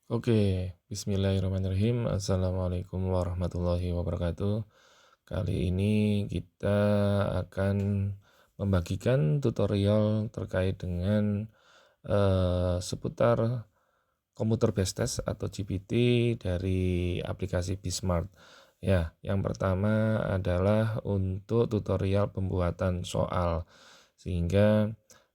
Oke, bismillahirrahmanirrahim. Assalamualaikum warahmatullahi wabarakatuh. Kali ini kita akan membagikan tutorial terkait dengan seputar komputer based test atau GPT dari aplikasi Bismart. Ya, yang pertama adalah untuk tutorial pembuatan soal, sehingga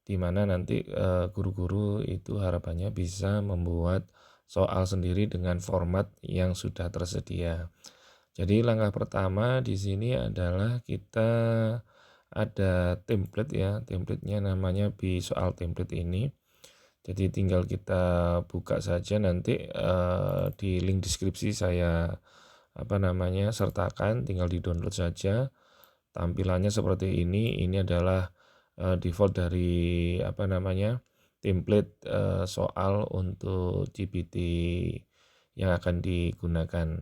di mana nanti guru-guru itu harapannya bisa membuat soal sendiri dengan format yang sudah tersedia. Jadi langkah pertama di sini adalah kita ada template ya, templatenya namanya soal template ini. Jadi tinggal kita buka saja nanti di link deskripsi saya sertakan, tinggal di-download saja. Tampilannya seperti ini. Ini adalah default dari template soal untuk GPT yang akan digunakan.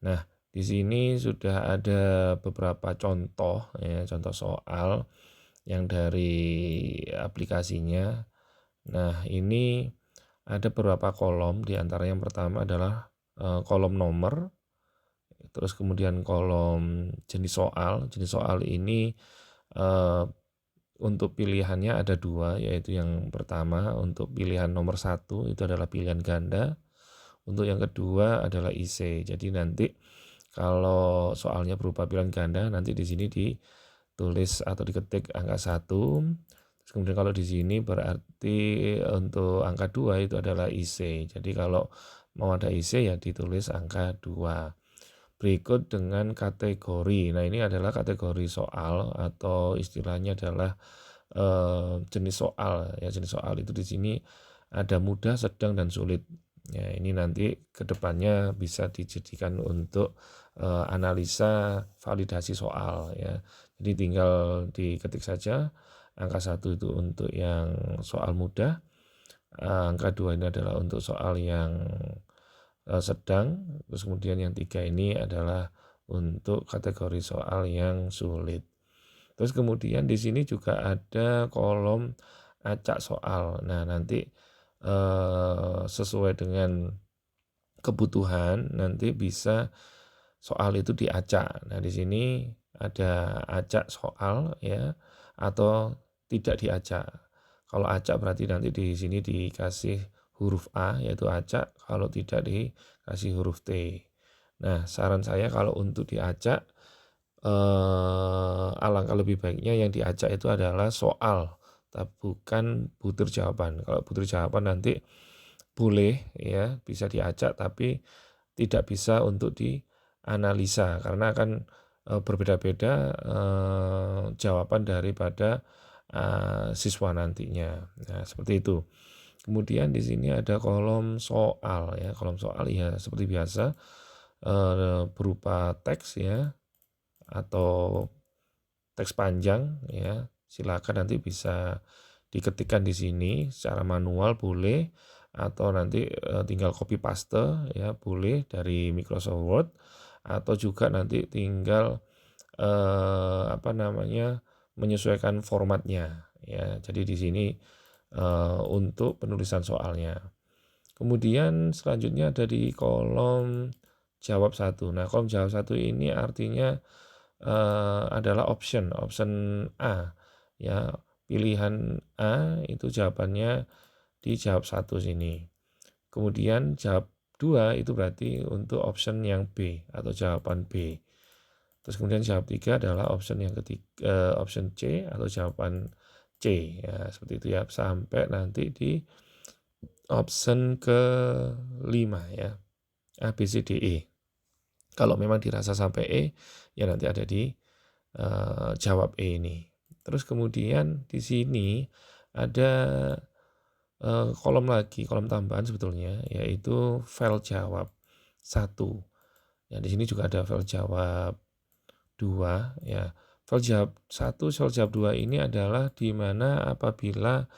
Nah, di sini sudah ada beberapa contoh ya, contoh soal yang dari aplikasinya. Nah, ini ada beberapa kolom, di antara yang pertama adalah kolom nomor, terus kemudian kolom jenis soal. Jenis soal ini eh, untuk pilihannya ada dua, yaitu yang pertama untuk pilihan nomor satu itu adalah pilihan ganda, untuk yang kedua adalah IC. Jadi nanti kalau soalnya berupa pilihan ganda, nanti di sini ditulis atau diketik angka 1. Terus kemudian kalau di sini berarti untuk angka 2 itu adalah IC. Jadi kalau mau ada IC ya ditulis angka 2. Berikut dengan kategori. Nah, ini adalah kategori soal atau istilahnya adalah jenis soal ya. Jenis soal itu di sini ada mudah, sedang, dan sulit. Ya, ini nanti kedepannya bisa dijadikan untuk analisa validasi soal ya. Jadi tinggal diketik saja angka 1 itu untuk yang soal mudah, angka 2 ini adalah untuk soal yang sedang, terus kemudian yang 3 ini adalah untuk kategori soal yang sulit. Terus kemudian di sini juga ada kolom acak soal. Nah, nanti sesuai dengan kebutuhan nanti bisa soal itu diacak. Nah, di sini ada acak soal ya atau tidak diacak. Kalau acak berarti nanti di sini dikasih huruf A yaitu acak, kalau tidak dikasih huruf T. Nah, saran saya kalau untuk diacak alangkah lebih baiknya yang diacak itu adalah soal, tapi bukan butir jawaban. Kalau butir jawaban nanti boleh ya bisa diacak, tapi tidak bisa untuk dianalisa karena akan berbeda-beda jawaban daripada siswa nantinya. Nah, seperti itu. Kemudian di sini ada kolom soal ya. Kolom soal ya seperti biasa berupa teks ya atau teks panjang ya. Silakan nanti bisa diketikkan di sini secara manual boleh, atau nanti tinggal copy paste ya boleh dari Microsoft Word, atau juga nanti tinggal menyesuaikan formatnya ya. Jadi di sini untuk penulisan soalnya. Kemudian selanjutnya ada di kolom jawab satu. Nah, kolom jawab satu ini artinya adalah option A ya. Pilihan A itu jawabannya di jawab satu sini. Kemudian jawab 2 itu berarti untuk option yang B atau jawaban B. Terus kemudian jawab 3 adalah option yang ketiga, option C atau jawaban C ya, seperti itu ya, sampai nanti di option ke-5 ya. A, B, C, D, E. Kalau memang dirasa sampai E, ya nanti ada di jawab E ini. Terus kemudian di sini ada kolom lagi, kolom tambahan sebetulnya, yaitu file jawab 1. Ya, di sini juga ada file jawab 2 ya. File jawab 1, file jawab 2 ini adalah di mana apabila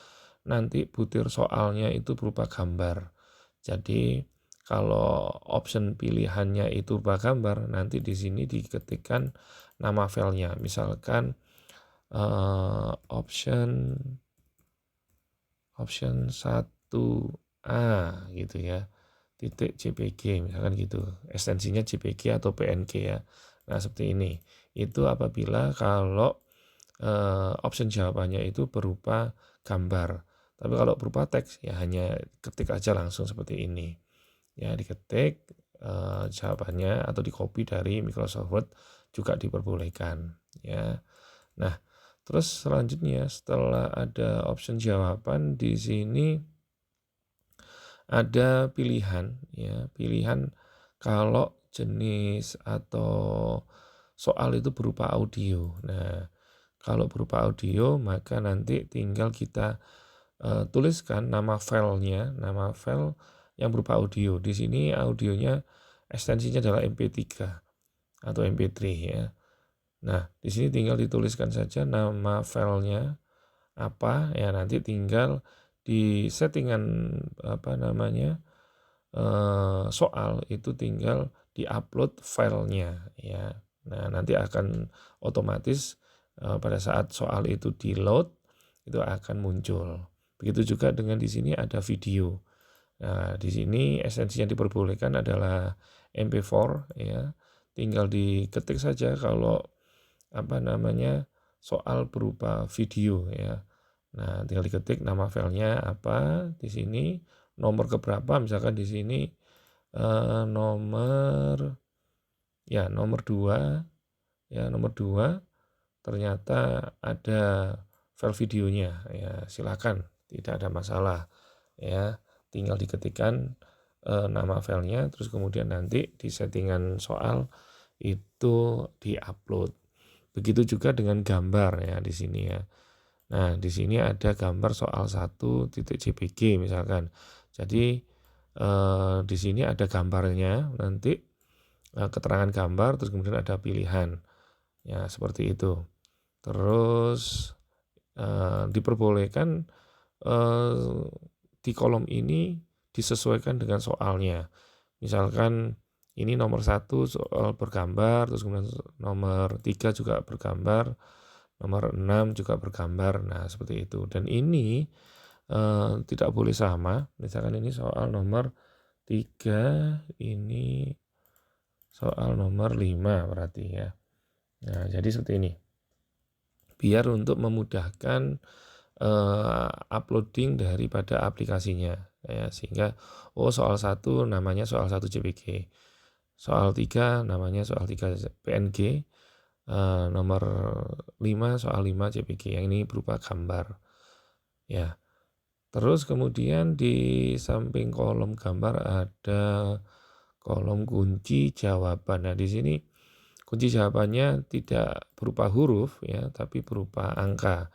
nanti butir soalnya itu berupa gambar. Jadi kalau option pilihannya itu berupa gambar, nanti di sini diketikkan nama filenya. Misalkan option 1A gitu ya. titik JPG misalkan gitu. Ekstensinya JPG atau PNG ya. Nah, seperti ini. Itu apabila kalau option jawabannya itu berupa gambar. Tapi kalau berupa teks ya hanya ketik aja langsung seperti ini. Ya, diketik jawabannya atau di-copy dari Microsoft Word juga diperbolehkan ya. Nah, terus selanjutnya setelah ada option jawaban di sini ada pilihan ya, pilihan kalau jenis atau soal itu berupa audio. Nah, kalau berupa audio maka nanti tinggal kita tuliskan nama filenya, nama file yang berupa audio. Di sini audionya ekstensinya adalah MP3 atau MP3 ya. Nah, di sini tinggal dituliskan saja nama filenya apa ya, nanti tinggal di settingan apa namanya soal itu tinggal diupload filenya ya. Nah, nanti akan otomatis pada saat soal itu di load itu akan muncul. Begitu juga dengan di sini ada video. Nah, di sini esensi yang diperbolehkan adalah MP4 ya. Tinggal diketik saja kalau apa namanya soal berupa video ya. Nah, tinggal diketik nama filenya apa di sini, nomor keberapa misalkan di sini nomor ya nomor 2 ya nomor 2 ternyata ada file videonya ya, silakan tidak ada masalah ya, tinggal diketikkan nama filenya terus kemudian nanti di settingan soal itu diupload. Begitu juga dengan gambar ya di sini ya. Nah, di sini ada gambar soal 1.jpg misalkan. Jadi di sini ada gambarnya, nanti keterangan gambar terus kemudian ada pilihan. Ya, seperti itu. Terus diperbolehkan di kolom ini disesuaikan dengan soalnya. Misalkan ini nomor 1 soal bergambar, terus kemudian nomor 3 juga bergambar, nomor 6 juga bergambar. Nah, seperti itu. Dan ini tidak boleh sama. Misalkan ini soal nomor 3, ini soal nomor 5 berarti ya. Nah, jadi seperti ini. Biar untuk memudahkan uploading daripada aplikasinya ya, sehingga soal 1 namanya soal 1 JPG, soal 3 namanya soal 3 PNG, nomor 5 soal 5 JPG yang ini berupa gambar ya. Terus kemudian di samping kolom gambar ada kolom kunci jawaban. Nah, di sini kunci jawabannya tidak berupa huruf ya, tapi berupa angka.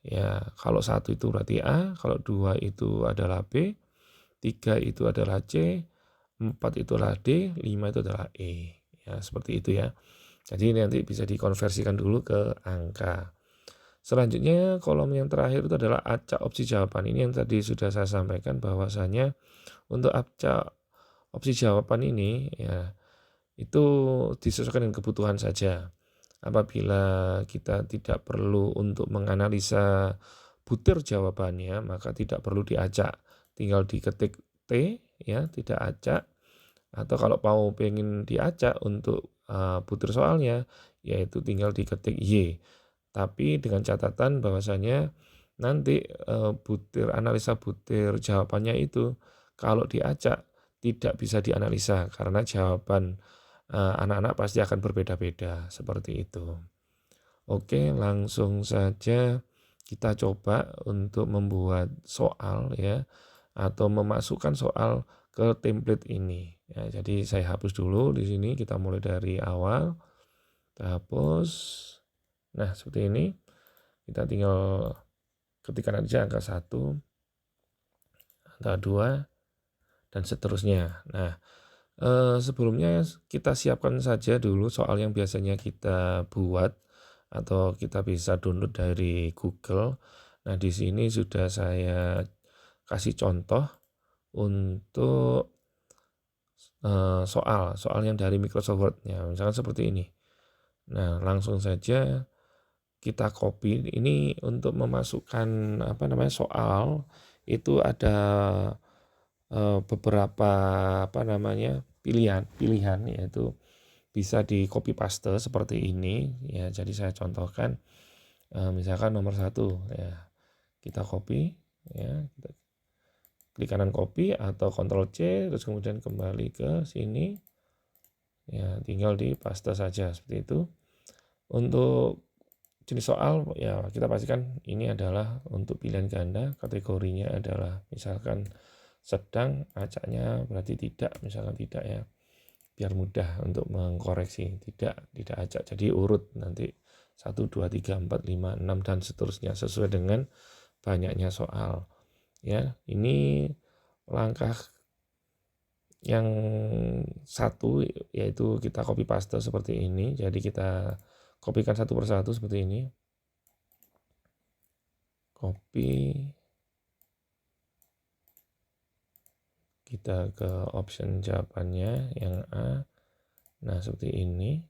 Ya, kalau 1 itu berarti A, kalau 2 itu adalah B, 3 itu adalah C, 4 itu adalah D, 5 itu adalah E. Ya, seperti itu ya. Jadi nanti bisa dikonversikan dulu ke angka. Selanjutnya kolom yang terakhir itu adalah acak opsi jawaban. Ini yang tadi sudah saya sampaikan bahwasanya untuk acak opsi jawaban ini ya itu disesuaikan dengan kebutuhan saja. Apabila kita tidak perlu untuk menganalisa butir jawabannya, maka tidak perlu diacak. Tinggal diketik T ya, tidak acak. Atau kalau mau pengen diacak untuk butir soalnya, yaitu tinggal diketik Y. Tapi dengan catatan bahwasanya nanti analisa butir jawabannya itu kalau diacak tidak bisa dianalisa karena jawaban anak-anak pasti akan berbeda-beda seperti itu. Oke, langsung saja kita coba untuk membuat soal ya atau memasukkan soal ke template ini. Ya, jadi saya hapus dulu di sini, kita mulai dari awal. Kita hapus. Nah, seperti ini. Kita tinggal ketikkan aja angka 1, angka 2 dan seterusnya. Nah, sebelumnya kita siapkan saja dulu soal yang biasanya kita buat atau kita bisa download dari Google. Nah, di sini sudah saya kasih contoh untuk soal yang dari Microsoft Word ya, misalkan seperti ini. Nah, langsung saja kita copy. Ini untuk memasukkan soal itu ada beberapa pilihan yaitu bisa di copy paste seperti ini ya. Jadi saya contohkan misalkan nomor 1 ya, kita copy ya, kita klik kanan copy atau Ctrl C terus kemudian kembali ke sini ya, tinggal di paste saja seperti itu. Untuk jenis soal ya kita pastikan ini adalah untuk pilihan ganda, kategorinya adalah misalkan sedang, acaknya berarti tidak, misalkan tidak ya, biar mudah untuk mengkoreksi, tidak acak, jadi urut nanti 1, 2, 3, 4, 5, 6 dan seterusnya sesuai dengan banyaknya soal ya. Ini langkah yang satu yaitu kita copy paste seperti ini, jadi kita kopikan satu persatu seperti ini, copy, kita ke option jawabannya yang A, nah seperti ini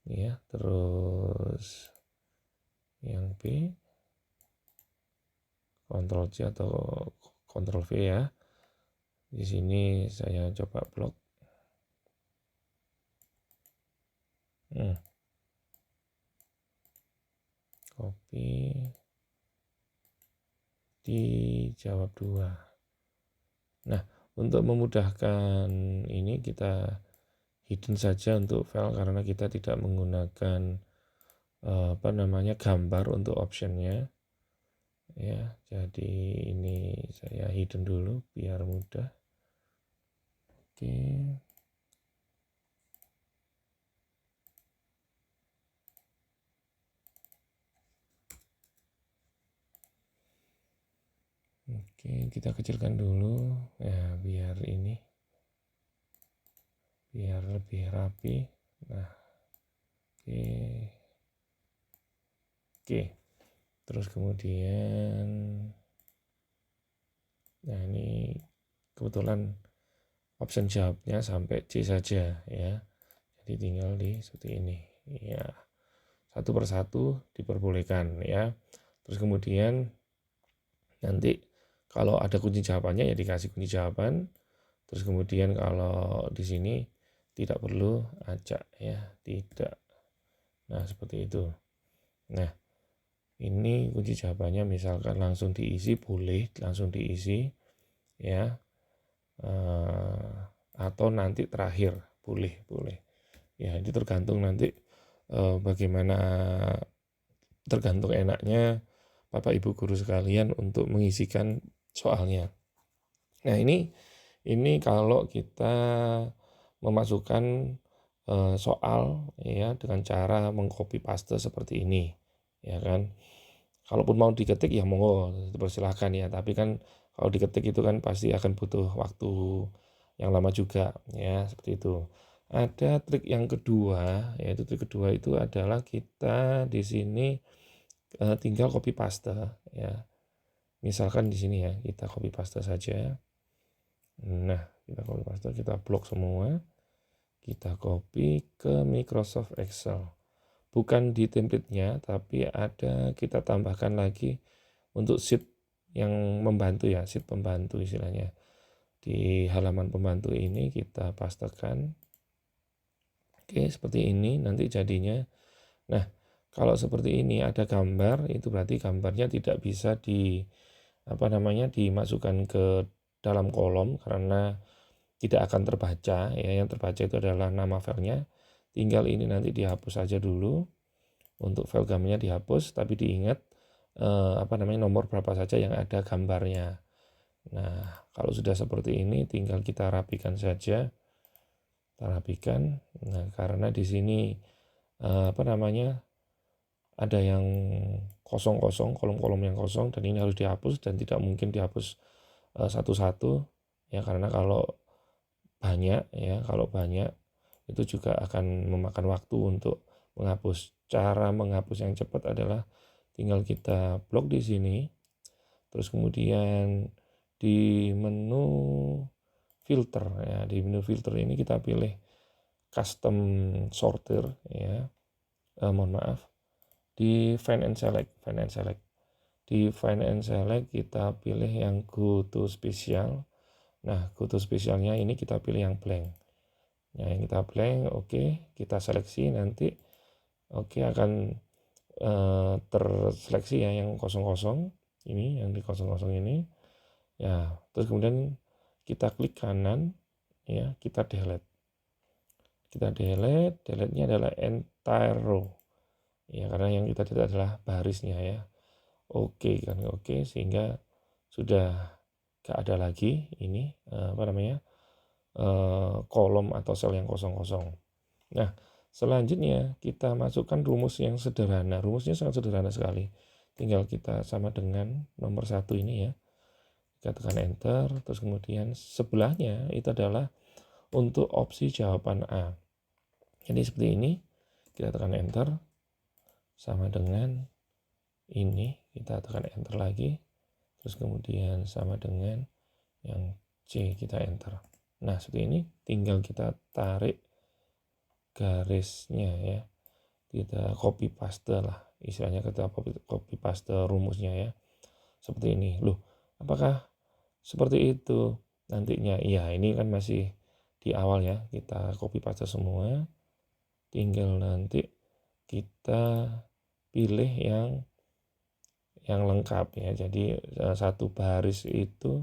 ya, terus yang B, Ctrl C atau Ctrl V ya. Di sini saya coba blok. Copy, dijawab 2. Nah, untuk memudahkan ini kita hidden saja untuk file karena kita tidak menggunakan gambar untuk optionnya ya. Jadi ini saya hidden dulu biar mudah. Oke. Oke, kita kecilkan dulu ya biar lebih rapi. Nah, oke. Terus kemudian nah ini kebetulan option jawabnya sampai C saja ya. Jadi tinggal di seperti ini ya. Satu persatu diperbolehkan ya. Terus kemudian nanti kalau ada kunci jawabannya ya dikasih kunci jawaban. Terus kemudian kalau di sini tidak perlu acak ya, tidak. Nah, seperti itu. Nah, ini kunci jawabannya misalkan langsung diisi, boleh langsung diisi ya. Atau nanti terakhir, boleh. Ya, ini tergantung nanti bagaimana, tergantung enaknya Bapak Ibu guru sekalian untuk mengisikan soalnya. Nah, ini kalau kita memasukkan soal ya dengan cara mengcopy paste seperti ini ya kan. Kalaupun mau diketik ya monggo dipersilahkan ya, tapi kan kalau diketik itu kan pasti akan butuh waktu yang lama juga ya, seperti itu. Ada trik yang kedua, yaitu trik kedua itu adalah kita di sini tinggal copy paste ya. Misalkan di sini ya, kita copy paste saja. Nah, kita copy paste, kita blok semua. Kita copy ke Microsoft Excel. Bukan di template-nya, tapi ada kita tambahkan lagi untuk sheet yang membantu ya, sheet pembantu istilahnya. Di halaman pembantu ini kita pastekan. Oke, seperti ini nanti jadinya. Nah, kalau seperti ini ada gambar, itu berarti gambarnya tidak bisa dimasukkan ke dalam kolom karena tidak akan terbaca ya. Yang terbaca itu adalah nama filenya. Tinggal ini nanti dihapus saja dulu. Untuk file gambarnya dihapus, tapi diingat nomor berapa saja yang ada gambarnya. Nah, kalau sudah seperti ini tinggal kita rapikan saja. Kita rapikan. Nah, karena di sini ada yang kosong-kosong, kolom-kolom yang kosong, dan ini harus dihapus dan tidak mungkin dihapus satu-satu ya, karena kalau banyak itu juga akan memakan waktu untuk menghapus. Cara menghapus yang cepat adalah tinggal kita blok di sini, terus kemudian di menu filter ya, di menu filter ini kita pilih custom sorter ya. Mohon maaf, di find and select. Di find and select kita pilih yang go to special. Nah, goto spesialnya ini kita pilih yang blank. Nah, yang kita blank, oke, kita seleksi nanti, oke, akan terseleksi ya yang kosong-kosong ini, yang di kosong-kosong ini. Ya, terus kemudian kita klik kanan, ya, kita delete. Kita delete-nya adalah entire row. Ya, karena yang kita delete adalah barisnya ya. Oke kan, oke, sehingga sudah gak ada lagi ini kolom atau sel yang kosong-kosong. Nah, selanjutnya kita masukkan rumus yang sederhana. Rumusnya sangat sederhana sekali. Tinggal kita sama dengan nomor 1 ini ya. Kita tekan enter, terus kemudian sebelahnya itu adalah untuk opsi jawaban A. Jadi seperti ini, kita tekan enter, sama dengan ini, kita tekan enter lagi, terus kemudian sama dengan yang C, kita enter. Nah, seperti ini, tinggal kita tarik garisnya ya, kita copy paste lah, istilahnya kita copy paste rumusnya ya, seperti ini. Loh, apakah seperti itu nantinya? Iya, ini kan masih di awal ya, kita copy paste semua, tinggal nanti kita pilih yang lengkap ya. Jadi satu baris itu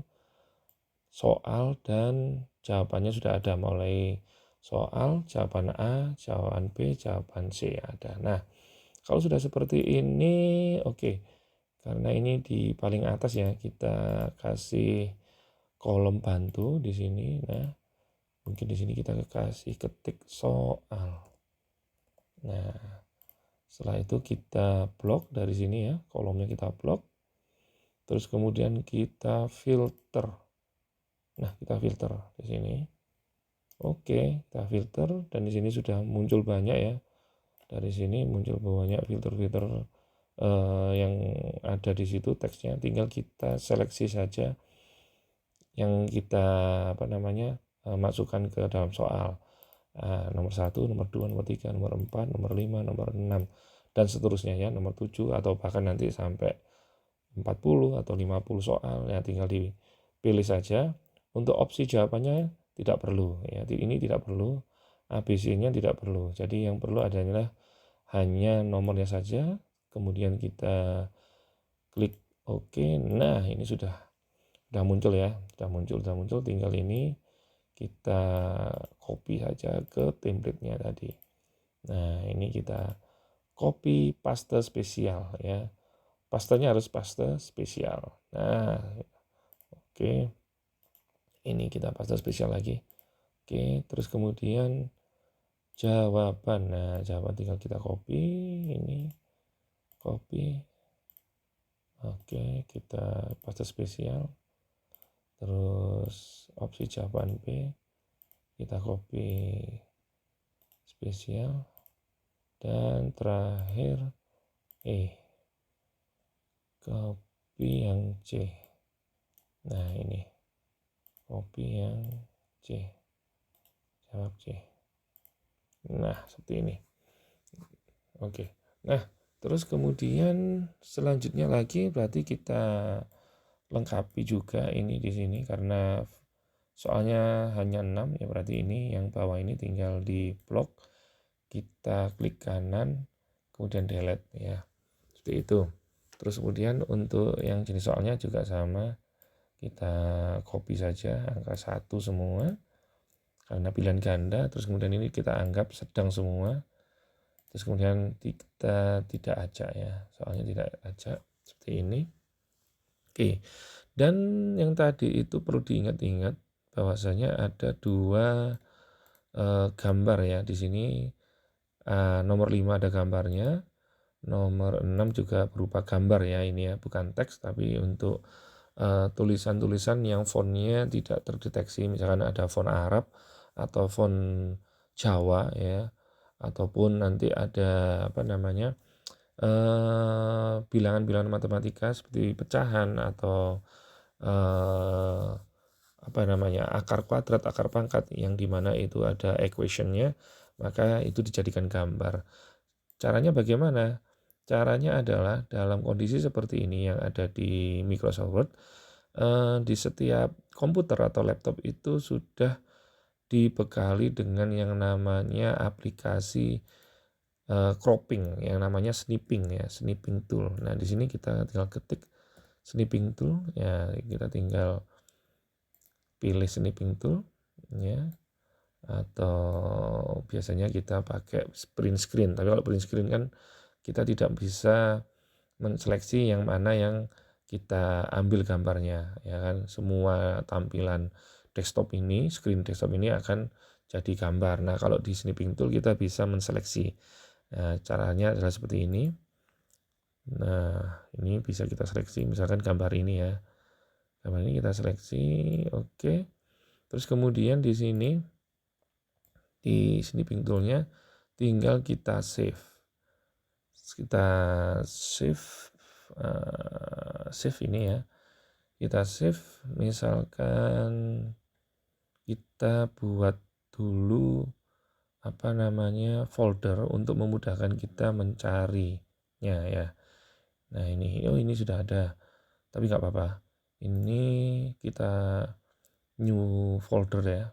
soal dan jawabannya sudah ada, mulai soal, jawaban A, jawaban B, jawaban C ada. Nah, kalau sudah seperti ini, oke. Karena ini di paling atas ya, kita kasih kolom bantu di sini. Nah, mungkin di sini kita kasih ketik soal. Nah, setelah itu kita blok dari sini ya, kolomnya kita blok. Terus kemudian kita filter. Nah, kita filter di sini. Oke, kita filter dan di sini sudah muncul banyak ya. Dari sini muncul banyak filter-filter yang ada di situ teksnya. Tinggal kita seleksi saja yang kita masukkan ke dalam soal. Nomor 1, nomor 2, nomor 3, nomor 4, nomor 5, nomor 6 dan seterusnya ya, nomor 7 atau bahkan nanti sampai 40 atau 50 soal ya, tinggal dipilih saja. Untuk opsi jawabannya tidak perlu ya, ini tidak perlu, ABC-nya tidak perlu. Jadi yang perlu adalah hanya nomornya saja, kemudian kita klik OK. Nah, ini sudah muncul ya, sudah muncul, tinggal ini kita copy saja ke template-nya tadi. Nah, ini kita copy paste spesial ya. Pastenya harus paste spesial. Nah, oke. Ini kita paste spesial lagi. Oke, terus kemudian jawaban. Nah, jawaban tinggal kita copy ini. Copy. Oke, kita paste spesial. Terus opsi jawaban B kita copy spesial. Dan terakhir copy yang C. Nah, ini copy yang C, jawab C. Nah, seperti ini. Oke. Nah, terus kemudian selanjutnya lagi berarti kita lengkapi juga ini di sini, karena soalnya hanya 6 ya, berarti ini yang bawah ini tinggal di blok, kita klik kanan kemudian delete ya, seperti itu. Terus kemudian untuk yang jenis soalnya juga sama, kita copy saja angka 1 semua karena pilihan ganda. Terus kemudian ini kita anggap sedang semua, terus kemudian kita tidak acak ya, soalnya tidak acak seperti ini. Oke, dan yang tadi itu perlu diingat-ingat bahwasanya ada dua gambar ya di sini. Nomor 5 ada gambarnya, nomor 6 juga berupa gambar ya, ini ya, bukan teks tapi untuk tulisan-tulisan yang fontnya tidak terdeteksi, misalkan ada font Arab atau font Jawa ya, ataupun nanti ada bilangan-bilangan matematika seperti pecahan atau akar kuadrat, akar pangkat, yang dimana itu ada equationnya, maka itu dijadikan gambar. Caranya bagaimana? Caranya adalah dalam kondisi seperti ini yang ada di Microsoft Word, di setiap komputer atau laptop itu sudah dibekali dengan yang namanya aplikasi cropping, yang namanya snipping ya, snipping tool. Nah, di sini kita tinggal ketik snipping tool ya, kita tinggal pilih snipping tool ya, atau biasanya kita pakai print screen. Tapi kalau print screen kan kita tidak bisa menseleksi yang mana yang kita ambil gambarnya ya kan. Semua tampilan desktop ini, screen desktop ini akan jadi gambar. Nah, kalau di snipping tool kita bisa menseleksi. Nah, caranya adalah seperti ini. Nah, ini bisa kita seleksi misalkan gambar ini ya. Gambar ini kita seleksi, oke. Terus kemudian di sini di snipping toolnya tinggal kita save. Kita save ini ya. Kita save misalkan kita buat dulu apa namanya folder untuk memudahkan kita mencarinya ya. Nah, ini sudah ada. Tapi nggak apa-apa. Ini kita new folder ya.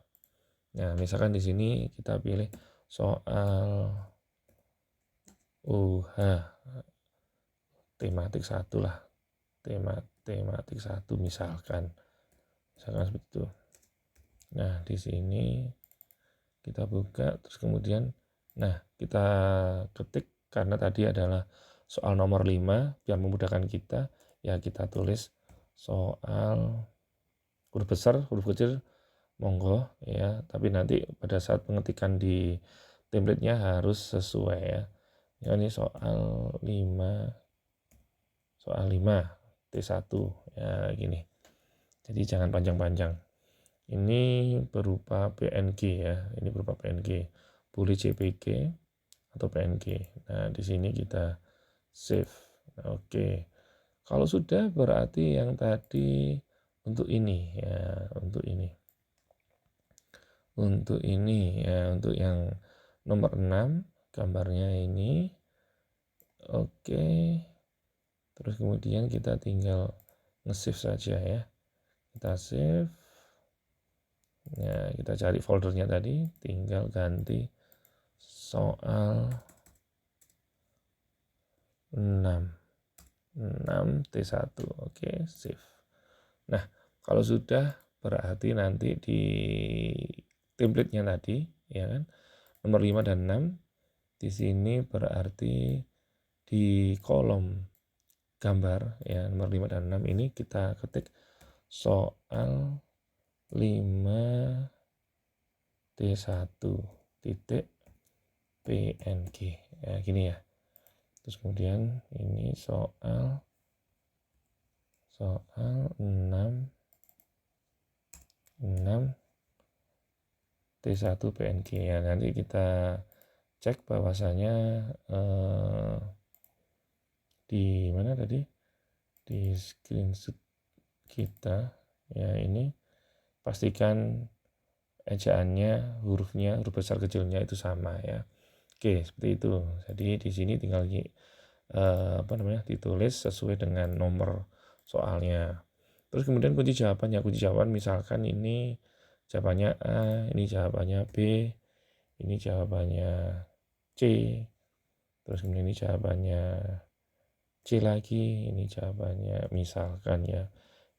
Nah, misalkan di sini kita pilih soal tematik 1 lah. Tematik 1 misalkan seperti itu. Nah, di sini kita buka terus kemudian kita ketik karena tadi adalah soal nomor 5 biar memudahkan kita ya, kita tulis soal huruf besar, huruf kecil monggo ya, tapi nanti pada saat pengetikan di template-nya harus sesuai ya. Ini soal 5 T1 ya gini. Jadi jangan panjang-panjang. Ini berupa PNG ya, ini berupa PNG. Boleh JPG atau PNG. Nah, di sini kita save. Oke. Kalau sudah berarti yang tadi untuk ini ya, untuk ini. Untuk ini ya, untuk yang nomor 6 gambarnya ini. Oke. Terus kemudian kita tinggal nge-save saja ya. Kita save. Ya, kita cari foldernya tadi, tinggal ganti soal 6 T1. Oke, save. Nah, kalau sudah berarti nanti di template-nya tadi ya kan, nomor 5 dan 6 di sini berarti di kolom gambar ya, nomor 5 dan 6 ini kita ketik soal 5 T1 titik PNG ya, gini ya. Terus kemudian ini soal 6 T1 PNG ya. Nanti kita cek bahwasanya di mana tadi di screenshot kita ya, ini pastikan ejaannya, huruf besar kecilnya itu sama ya. Oke, seperti itu. Jadi di sini tinggal ditulis sesuai dengan nomor soalnya. Terus kemudian kunci jawaban misalkan ini jawabannya A, ini jawabannya B, ini jawabannya C, terus kemudian ini jawabannya C lagi, ini jawabannya misalkan ya.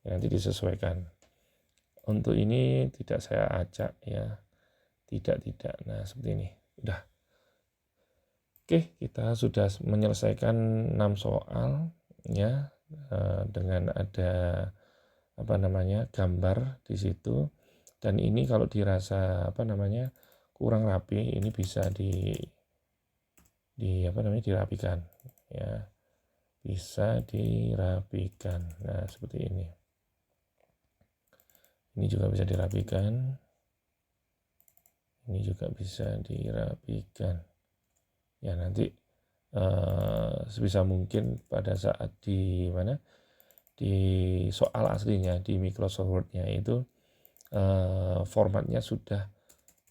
Nanti disesuaikan. Untuk ini tidak saya acak ya, tidak. Nah, seperti ini. Udah. Oke, kita sudah menyelesaikan 6 soal ya, dengan ada gambar di situ. Dan ini kalau dirasa kurang rapi, ini bisa dirapikan ya. Bisa dirapikan. Nah, seperti ini. Ini juga bisa dirapikan. Ini juga bisa dirapikan. Ya, nanti sebisa mungkin pada saat di soal aslinya di Microsoft Word-nya itu formatnya sudah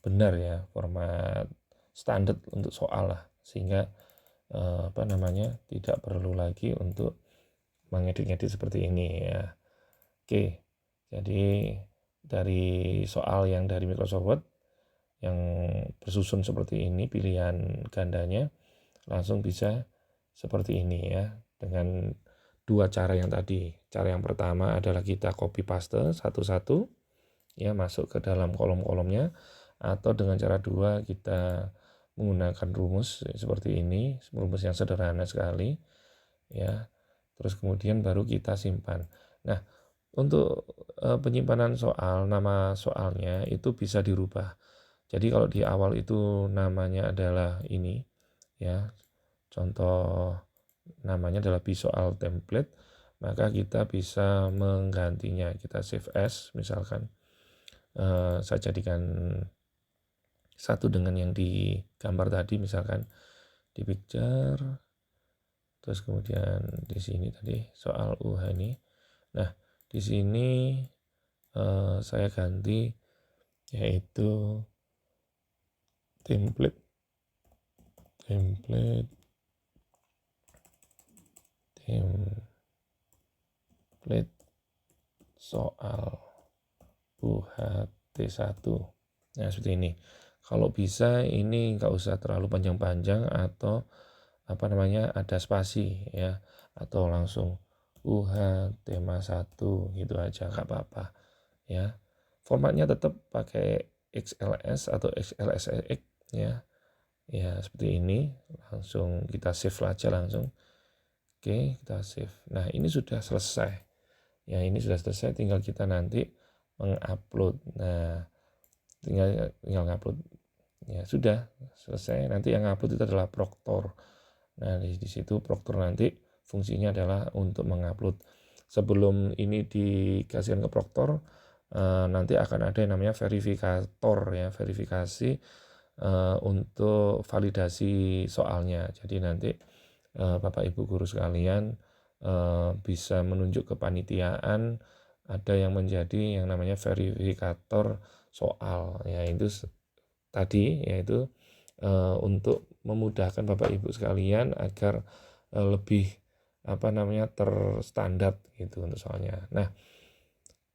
benar ya, format standar untuk soal lah, sehingga tidak perlu lagi untuk mengedit-edit seperti ini ya. Oke, Jadi dari soal yang dari Microsoft Word yang bersusun seperti ini pilihan gandanya langsung bisa seperti ini ya, dengan dua cara yang tadi. Cara yang pertama adalah kita copy paste satu-satu ya masuk ke dalam kolom-kolomnya, atau dengan cara dua kita menggunakan rumus seperti ini, rumus yang sederhana sekali ya. Terus kemudian baru kita simpan. Nah, untuk penyimpanan soal, nama soalnya itu bisa dirubah. Jadi kalau di awal itu namanya adalah ini ya, contoh namanya adalah soal template, maka kita bisa menggantinya. Kita save as, misalkan saya jadikan satu dengan yang di gambar tadi, misalkan di picture, terus kemudian di sini tadi soal UH ini. Nah, di sini saya ganti yaitu template soal UHT1. Nah, seperti ini. Kalau bisa ini nggak usah terlalu panjang-panjang, atau apa namanya, ada spasi ya, atau langsung UH tema 1 gitu aja, nggak apa-apa ya. Formatnya tetap pakai XLS atau XLSX ya. Ya, seperti ini. Langsung kita save aja langsung. Oke, kita save. Nah, ini sudah selesai. Ya, ini sudah selesai, tinggal kita nanti mengupload. Nah, tinggal ngupload. Ya, sudah selesai. Nanti yang upload itu adalah Proctor. Nah, di situ Proctor nanti fungsinya adalah untuk mengupload. Sebelum ini dikasihkan ke Proctor, nanti akan ada yang namanya verifikator ya, verifikasi untuk validasi soalnya. Jadi nanti Bapak Ibu guru sekalian bisa menunjuk kepanitiaan, ada yang menjadi yang namanya verifikator soal ya, itu tadi yaitu untuk memudahkan Bapak Ibu sekalian agar lebih apa namanya terstandar gitu untuk soalnya. Nah,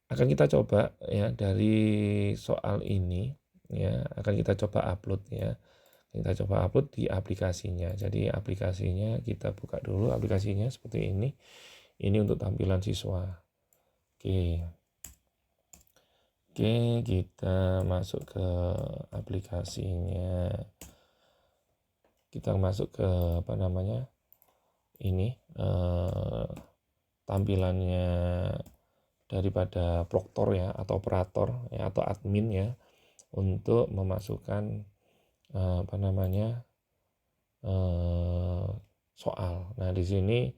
akan kita coba ya dari soal ini ya, akan kita coba upload ya. Kita coba upload di aplikasinya. Jadi aplikasinya kita buka dulu aplikasinya seperti ini. Ini untuk tampilan siswa. Oke. Oke, kita masuk ke aplikasinya. Kita masuk ke apa namanya? Ini tampilannya daripada proktor ya, atau operator ya, atau admin ya, untuk memasukkan apa namanya soal. Nah, di sini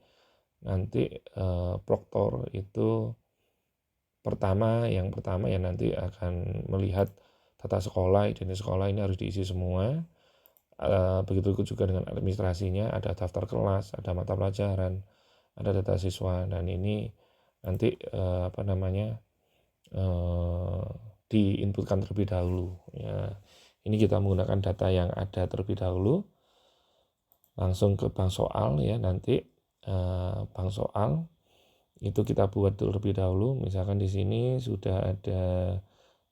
nanti proktor itu yang pertama ya, nanti akan melihat tata sekolah, identitas sekolah ini harus diisi semua. Begitu juga dengan administrasinya, ada daftar kelas, ada mata pelajaran, ada data siswa, dan ini nanti apa namanya diinputkan terlebih dahulu ya. Ini kita menggunakan data yang ada terlebih dahulu, langsung ke bank soal ya. Nanti bank soal itu kita buat terlebih dahulu. Misalkan di sini sudah ada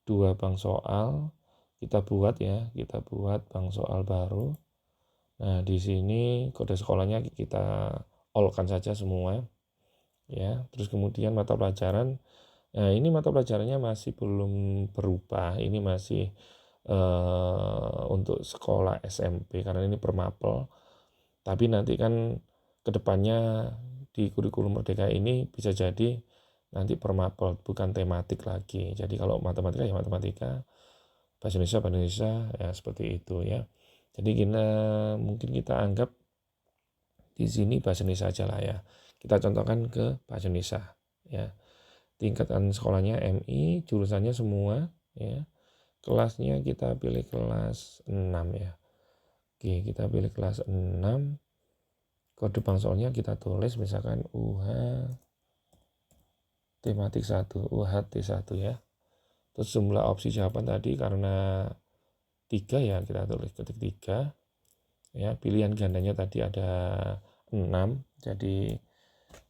2 bank soal, kita buat ya, kita buat bank soal baru. Nah, di sini kode sekolahnya kita all-kan saja semua ya. Terus kemudian mata pelajaran, nah ini mata pelajarannya masih belum berubah, ini masih untuk sekolah SMP karena ini per mapel. Tapi nanti kan kedepannya di kurikulum Merdeka ini bisa jadi nanti per mapel, bukan tematik lagi. Jadi kalau matematika ya matematika, bahasa Indonesia ya, seperti itu ya. Jadi mungkin kita anggap di sini bahasa Indonesia aja lah ya. Kita contohkan ke bahasa Indonesia ya. Tingkatan sekolahnya MI, jurusannya semua ya. Kelasnya kita pilih kelas 6 ya. Oke, kita pilih kelas 6. Kode bank soalnya kita tulis misalkan UH tematik 1, UHT1 ya. Terus jumlah opsi jawaban tadi karena 3 ya, kita tulis ketik 3 ya. Pilihan gandanya tadi ada 6, jadi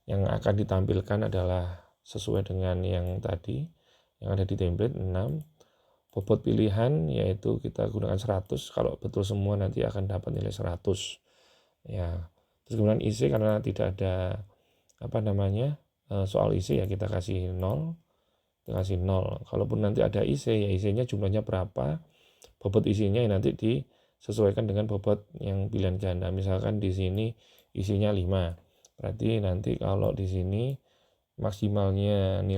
yang akan ditampilkan adalah sesuai dengan yang tadi. yang ada di template 6. Bobot pilihan yaitu kita gunakan 100, kalau betul semua nanti akan dapat nilai 100 ya. Terus kemudian IC karena tidak ada soal IC ya kita kasih 0. Kalaupun nanti ada IC ya IC-nya jumlahnya berapa, bobot isinya ya nanti disesuaikan dengan bobot yang pilihan ganda. Misalkan di sini isinya 5, berarti nanti kalau di sini maksimalnya nilai